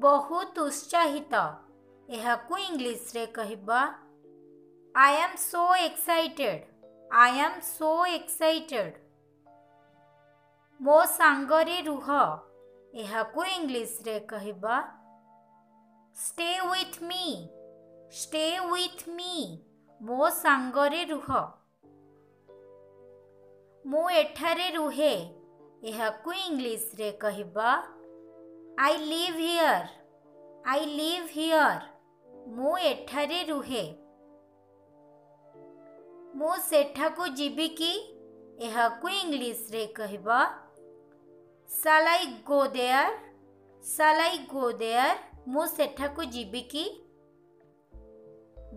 बहुत उत्साहित एहाकु इंग्लिश रे कहबा I am so excited. I am so excited. मो सांगरे रुह एहाकु इंग्लिश रे कहबा Stay with me. Stay with me. मो सांगरे रुह मु एठारे रुहे एहाकु इंग्लिश रे कहबा I live here. I live here. मु एठारे रुहे मु सेठाकु जीबी की एहाकु इंग्लिश रे कहबा Shall I go there? Shall I go there? मु सेठाकु जीबी की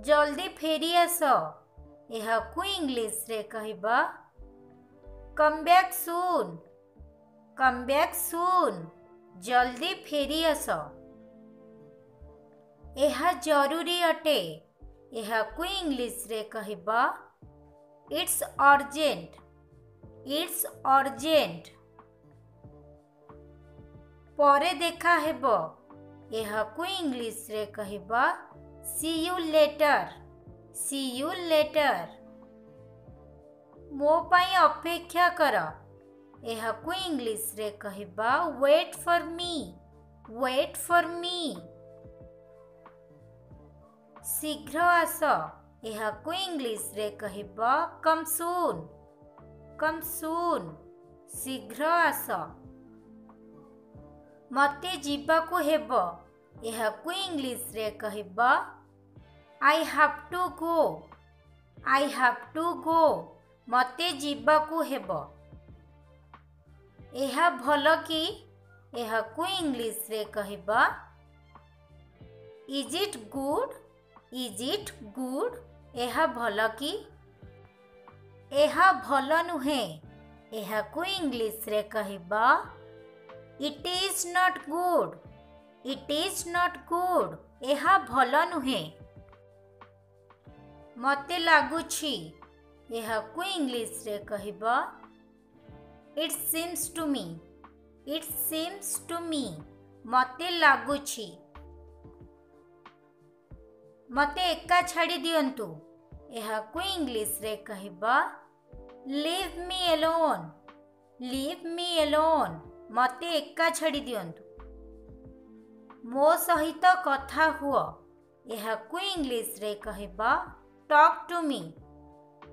जल्दी फेरी आस एहाकु इंग्लिश रे कहबा Come back soon. Come back soon. जल्दी फेरी आस एहा जरूरी अटे एहाकु इंग्लिश रे कहबा It's urgent. It's urgent. परे देखा हेबो एहाकु इंग्लिश रे कहबा See you later. See you later. मो पाई अपेक्षा कर एहाकु इंग्लिश रे कहबा Wait for me. Wait for me. शीघ्र आस एहाकु इंग्लिश रे कहबा Come soon. Come soon. शीघ्र आस मते जीवाकु हेबो एहाकु इंग्लिश रे कहबा I have to go. I have to go. मते जीवाकु हेबो एहा भलो कि एहाकु इंग्लिश रे कहबा Is it good? Is it good? एहा भलो कि एहा भलो नुहे एहाकु इंग्लिश रे कहबा It is not good. It is not good. एहा भलो नुहे मते लागुछि एहाकु इंग्लिश रे कहबा It seems to me. It seems to me. मते लागुछि मते एका छाड़ी दियंतु एहाकु इंग्लिश रे कहबा Leave me alone. Leave me alone. मते एका छाड़ी दियंतु मो सहित कथा हुओ एहाकु इंग्लिश रे कहबा Talk to me.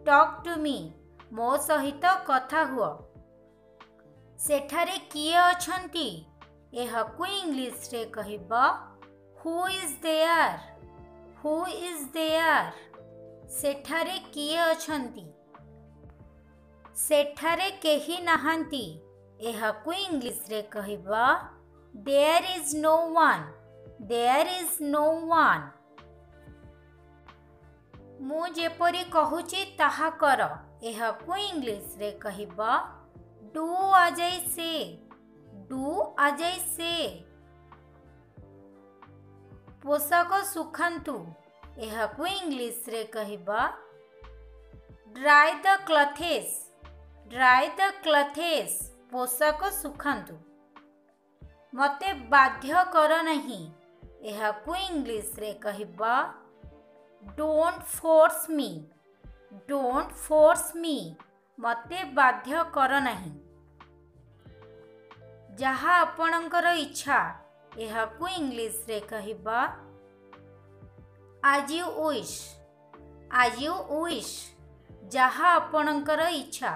Talk to me. मो सहित कथा हुओ सेठारे किए अछंती एहाकु इंग्लिश रे कहबा Who is there? Who is there? सेठारे किए अछंती सेठारे केही नाहंती एहाकु इंग्लिश रे कहबा There is no one. There is no one. मु जेपरी कहूची ताहा कर एहाकु इंग्लिश रे कहबा Do as I say. Do as I say. पोशाक सुखांतु एहाकु इंग्लिश रे कहबा Dry the clothes. Dry the clothes. पोशाक सुखांतु मते बाध्य कर नहीं एहाकु इंग्लिश रे कहबा Don't force me. Don't force me. मते बाध्य कर नहीं जहा आपणकर इच्छा एहाकु इंग्लिश रे कहबा As you wish. As you wish. जहा आपणकर इच्छा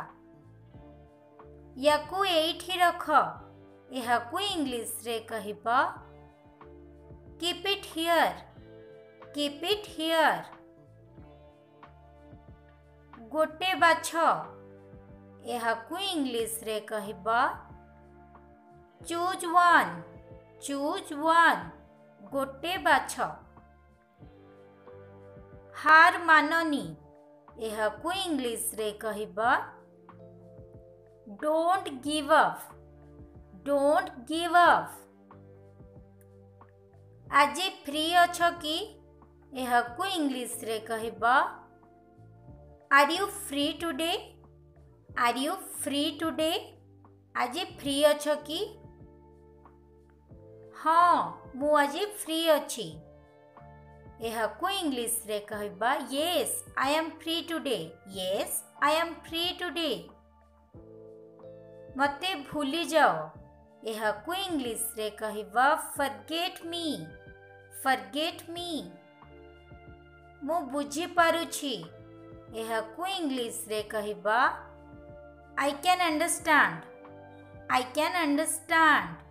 याकु एठी रख एहाकु इंग्लिश रे कहबा Keep it here. Keep it here. गोटे बाछ एहाकु इंग्लिश रे कहबा Choose one. Choose one. गोटे बाछ हार माननी एहाकु इंग्लिश रे कहबा Don't give up. Don't give up. आज फ्री अछ कि एहाकु इंग्लिश रे कहबा Are you free today? Are you free today? आज फ्री अछ कि हाँ मु आज फ्री अच्छी। एहाकु इंग्लिश रे कहबा yes I am free today. Yes I am free today. मते भूली जाओ। एहाकु इंग्लिश रे कहबा फॉरगेट मी। Forget me. मु बुझी पारुछि। एहाकु इंग्लिश रे कहबा I can understand. I can understand.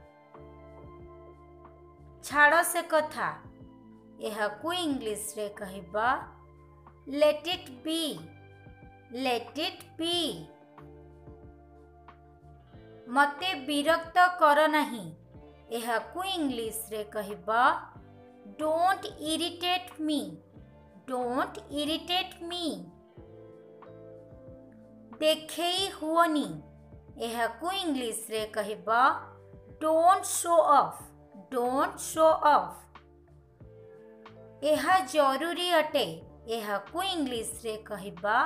छाड़ से कथा। एहाकु इंग्लिश रे कहबा let it be. Let it be. मते विरक्त कर नहीं। एहाकु इंग्लिश रे कहबा don't irritate me. Don't irritate me. देखई हुओनी। एहाकु इंग्लिश रे कहबा don't show off. Don't show off. एहा जरूरी अटे। एहाकु इंग्लिश रे कहबा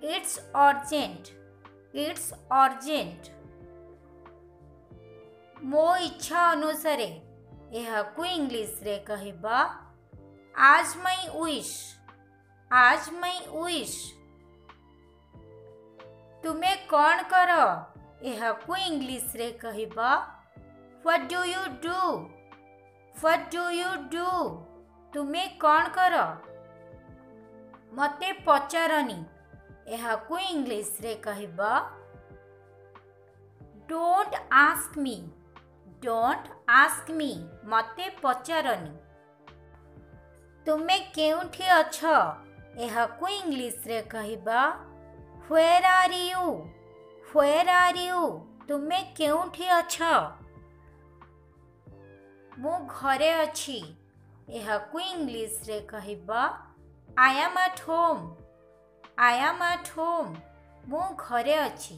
इट्स अर्जेंट। It's urgent. मो इच्छा अनुसारे। एहाकु इंग्लिश रे कहबा आज माई विश। आज माई विश। तुमे कौन कर। एहाकु इंग्लिश रे कहबा what do you do. What do you do. तुमे कौन कर। मते पचारनी। एहाकु इंग्लिश रे कहबा don't ask me. Don't ask me. मते पचारनी। तुमे केउठी अछ। एहाकु इंग्लिश रे कहबा where are you. Where are you. तुमे केउठी अछ। मु घरे अछि। एहाकु इंग्लिश रे कहबा I M at home. I am at home. मु घरे अछि।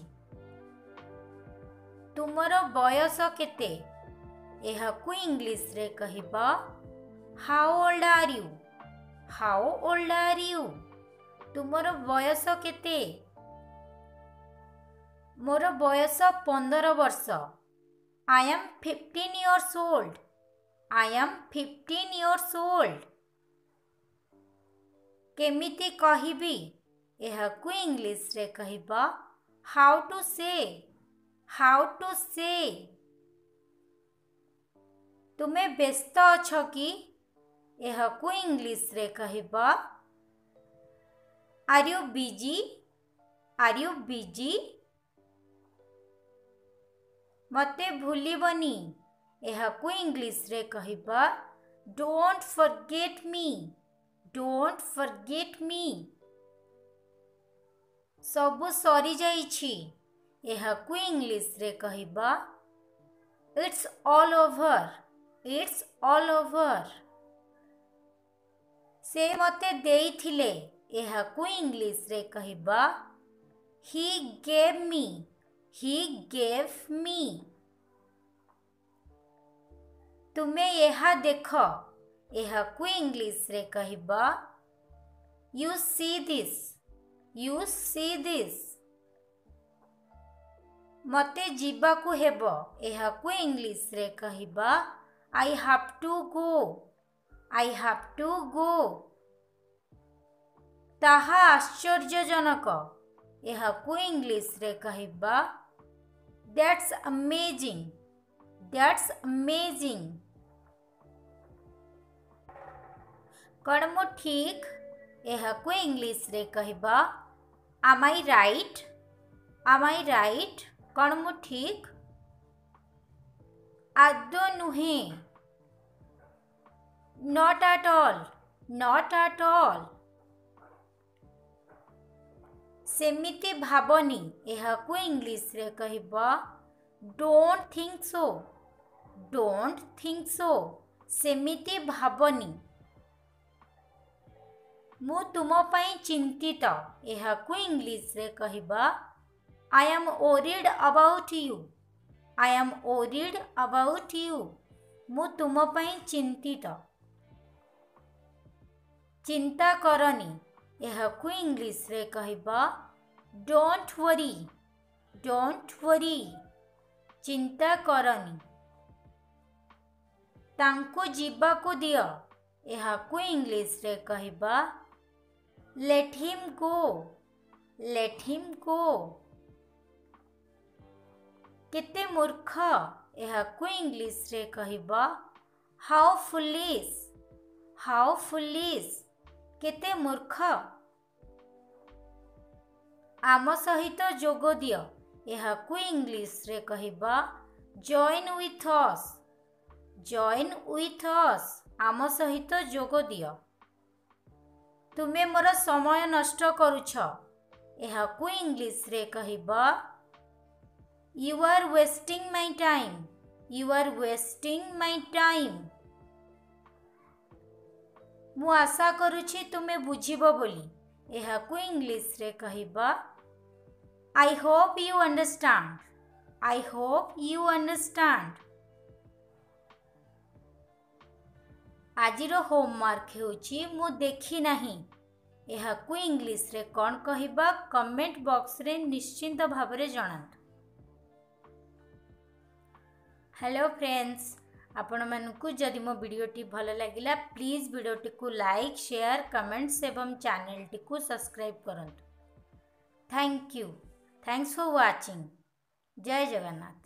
तुमर बयस केते। एहाकु इंग्लिश रे कहबा how old are you. How old are you. तुमर बयस केते। मोर बयस 15 वर्ष। I am 15 years old. I am 15 years old. केमिति कहिबी। एहाकु इंग्लिश रे कहबा how to say. How to say. तुमे व्यस्त अछ कि। एहाकु इंग्लिश रे कहबा are you busy. Are you busy. मते भूलिबनी। एहाकु इंग्लिश रे कहबा don't forget me. Don't forget me. सबु सरी जाइछि। एहाकु इंग्लिश रे कहबा it's all over. It's all over. से मते देइथिले। एहाकु इंग्लिश रे कहबा he gave me. He gave me. तुमे एहा देख। एहाकु इंग्लिश रे कहबा you see this. You see this. मते जीवाकु हेबो। एहाकु इंग्लिश रे कहबा I have to go. I have to go. ताहा आश्चर्यजनक। एहाकु इंग्लिश रे कहबा दैट्स अमेजिंग। That's amazing. कण मु ठीक। एहाकु इंग्लिश रे कहबा am I right। am I right। कण मु ठीक। आदो नुहे। not at all। not at all। सेमिति भाबनी। एहाकु इंग्लिश रे कहबा don't think so. Don't think so. सेमिति भाबनी। मु तुम पई चिंतित। एहाकु इंग्लिश रे कहबा I am worried about you. I am worried about you. मु तुम पई चिंतित। चिंता करनी। एहाकु इंग्लिश रे कहबा डोंट वरी। Don't worry. चिंता करनी। ତାଙ୍କୁ ଯିବାକୁ ଦିଅ। ଏହାକୁ ଇଂଲିଶରେ କହିବା let him go, let him go। କେତେ ମୂର୍ଖ। ଏହାକୁ ଇଂଲିଶରେ କହିବା how foolish, how foolish। କେତେ ମୂର୍ଖ। ଆମ ସହିତ ଯୋଗ ଦିଅ। ଏହାକୁ ଇଂଲିଶରେ କହିବା join with us, join with us। ଆମ ସହିତ ଯୋଗ ଦିଅ। ତୁମେ ମୋର ସମୟ ନଷ୍ଟ କରୁଛ। ଏହାକୁ ଇଂଲିଶରେ କହିବା you are wasting my time, you are wasting my time। ମୁଁ ଆଶା କରୁଛି ତୁମେ ବୁଝିବ ବୋଲି। ଏହାକୁ ଇଂଲିଶରେ କହିବା I hope you understand, I hope you understand। ଆଜିର ହୋମୱାର୍କ ହେଉଛି ମୁଁ ଦେଖି ନାହିଁ। ଏହାକୁ ଇଂଲିଶରେ କ'ଣ କହିବା କମେଣ୍ଟ ବକ୍ସରେ ନିଶ୍ଚିନ୍ତ ଭାବରେ ଜଣାନ୍ତୁ। हेलो फ्रेंड्स, ଆପଣମାନଙ୍କୁ ଯଦି ମୋ ଭିଡ଼ିଓଟି ଭଲ ଲାଗିଲା ପ୍ଲିଜ୍ ଭିଡ଼ିଓଟିକୁ ଲାଇକ୍ शेयर कमेंट्स एवं चैनलଟିକୁ सब्सक्राइब କରନ୍ତୁ। Thank you, thanks for watching. जय जगन्नाथ।